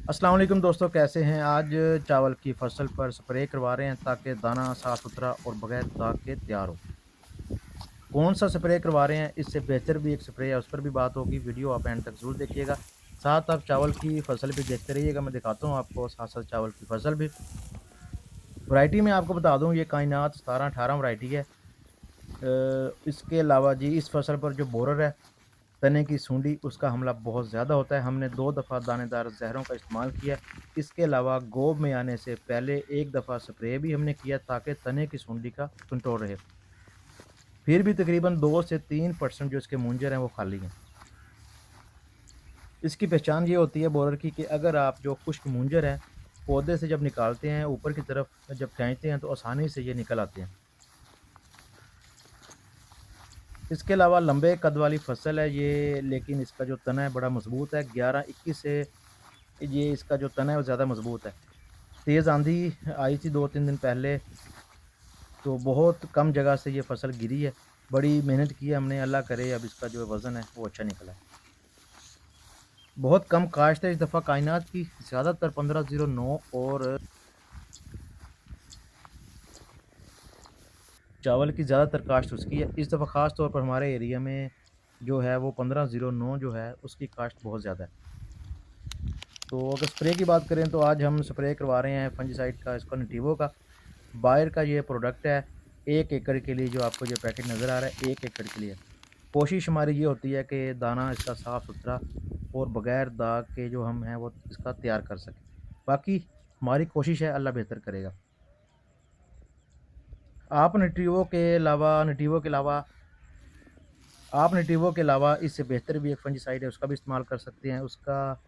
अस्सलाम वालेकुम दोस्तों, कैसे हैं? आज चावल की फसल पर स्प्रे करवा रहे हैं ताकि दाना साफ-सुथरा और बगैर दाग के तैयार हो। कौन-सा स्प्रे करवा रहे हैं, इससे बेहतर भी एक स्प्रे है, उस पर भी बात होगी। वीडियो आप एंड तक ज़रूर देखिएगा। साथ आप चावल की फसल भी देखते रहिएगा, मैं दिखाता हूँ आपको साथ-साथ चावल की फसल भी। वैरायटी में आपको बता दूँ, ये कायनात 17-18 वैरायटी है। इसके अलावा जी इस फसल पर जो बोरर है, तने की सुंडी, उसका हमला बहुत ज़्यादा होता है। हमने 2 दफ़ा दानेदार ज़हरों का इस्तेमाल किया। इसके अलावा गोब में आने से पहले 1 दफ़ा स्प्रे भी हमने किया ताकि तने की सुंडी का कंट्रोल रहे। फिर भी तकरीबन 2 से 3% जो इसके मूंज़र हैं वो खाली हैं। इसकी पहचान ये होती है बोरर की कि अगर आप जो खुश्क मूंज़र हैं, पौधे से जब निकालते हैं, ऊपर की तरफ जब खींचते हैं तो आसानी से ये निकल आते हैं। इसके अलावा लंबे कद वाली फसल है ये, लेकिन इसका जो तना है बड़ा मज़बूत है। 11-21 से ये इसका जो तना है वो ज़्यादा मज़बूत है। तेज़ आंधी आई थी 2-3 दिन पहले, तो बहुत कम जगह से ये फसल गिरी है। बड़ी मेहनत की है हमने, अल्लाह करे अब इसका जो वज़न है वो अच्छा निकला है। बहुत कम काश्त है इस दफ़ा कायनात की, ज़्यादातर 1509 और चावल की ज़्यादातर काश्त उसकी है। इस दफ़ा ख़ास तौर पर हमारे एरिया में जो है वो 1509 जो है उसकी काश्त बहुत ज़्यादा है। तो अगर स्प्रे की बात करें तो आज हम स्प्रे करवा रहे हैं फंजीसाइड का, इसका नेटिवो का। बायर का ये प्रोडक्ट है। 1 एकड़ के लिए जो आपको जो पैकेट नज़र आ रहा है, 1 एकड़ के लिए। कोशिश हमारी ये होती है कि दाना इसका साफ़-सुथरा और बगैर दाग के जो हम हैं वो इसका तैयार कर सकें। बाकी हमारी कोशिश है, अल्लाह बेहतर करेगा। आप नेटिवो के अलावा इससे बेहतर भी एक फंजीसाइड है, उसका भी इस्तेमाल कर सकते हैं। उसका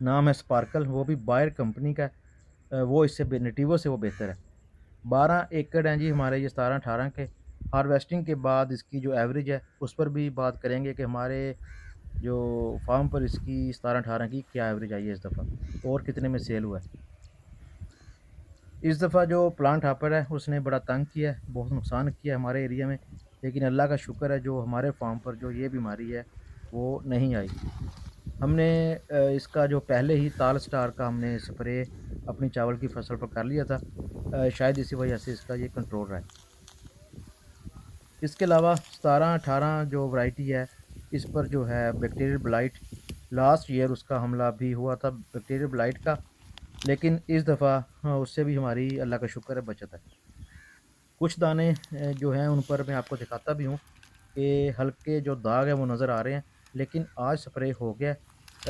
नाम है स्पार्कल, वो भी बायर कंपनी का है। वो इससे नेटिवो से वो बेहतर है। 12 एकड़ हैं जी हमारे ये 17-18 के। हार्वेस्टिंग के बाद इसकी जो एवरेज है उस पर भी बात करेंगे कि हमारे जो फार्म पर इसकी 17-18 की क्या एवरेज आई है इस दफ़ा और कितने में सेल हुआ है। इस दफ़ा जो प्लांट हॉपर है उसने बड़ा तंग किया है, बहुत नुकसान किया है हमारे एरिया में, लेकिन अल्लाह का शुक्र है जो हमारे फार्म पर जो ये बीमारी है वो नहीं आई। हमने इसका जो पहले ही ताल स्टार का हमने स्प्रे अपनी चावल की फसल पर कर लिया था। शायद इसी वजह से इसका ये कंट्रोल रहा है। इसके अलावा 17-18 जो वैरायटी है, इस पर जो है बैक्टीरियल ब्लाइट, लास्ट ईयर उसका हमला भी हुआ था बैक्टीरियल ब्लाइट का, लेकिन इस दफ़ा हाँ, उससे भी हमारी अल्लाह का शुक्र है बचत है। कुछ दाने जो हैं उन पर मैं आपको दिखाता भी हूँ कि हल्के जो दाग हैं वो नज़र आ रहे हैं, लेकिन आज स्प्रे हो गया है।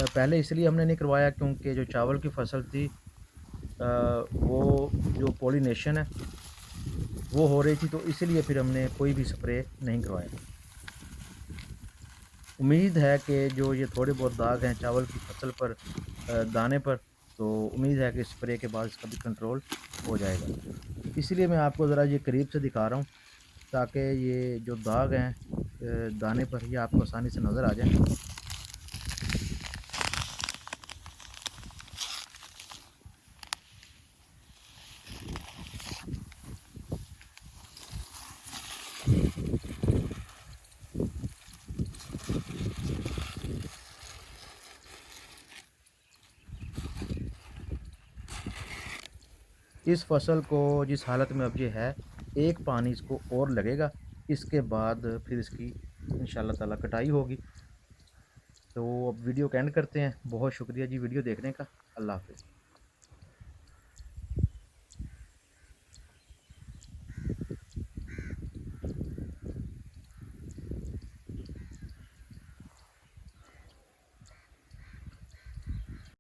पहले इसलिए हमने नहीं करवाया क्योंकि जो चावल की फसल थी वो जो पॉलिनेशन है वो हो रही थी, तो इसीलिए फिर हमने कोई भी स्प्रे नहीं करवाया। उम्मीद है कि जो ये थोड़े बहुत दाग हैं चावल की फसल पर दाने पर, तो उम्मीद है कि स्प्रे के बाद इसका भी कंट्रोल हो जाएगा। इसीलिए मैं आपको ज़रा ये करीब से दिखा रहा हूँ ताकि ये जो दाग हैं दाने पर ये आपको आसानी से नज़र आ जाएँ। इस फसल को जिस हालत में अब ये है, एक पानी इसको और लगेगा, इसके बाद फिर इसकी इंशाअल्लाह ताला कटाई होगी। तो अब वीडियो को एंड करते हैं। बहुत शुक्रिया जी वीडियो देखने का। अल्लाह हाफ़िज़।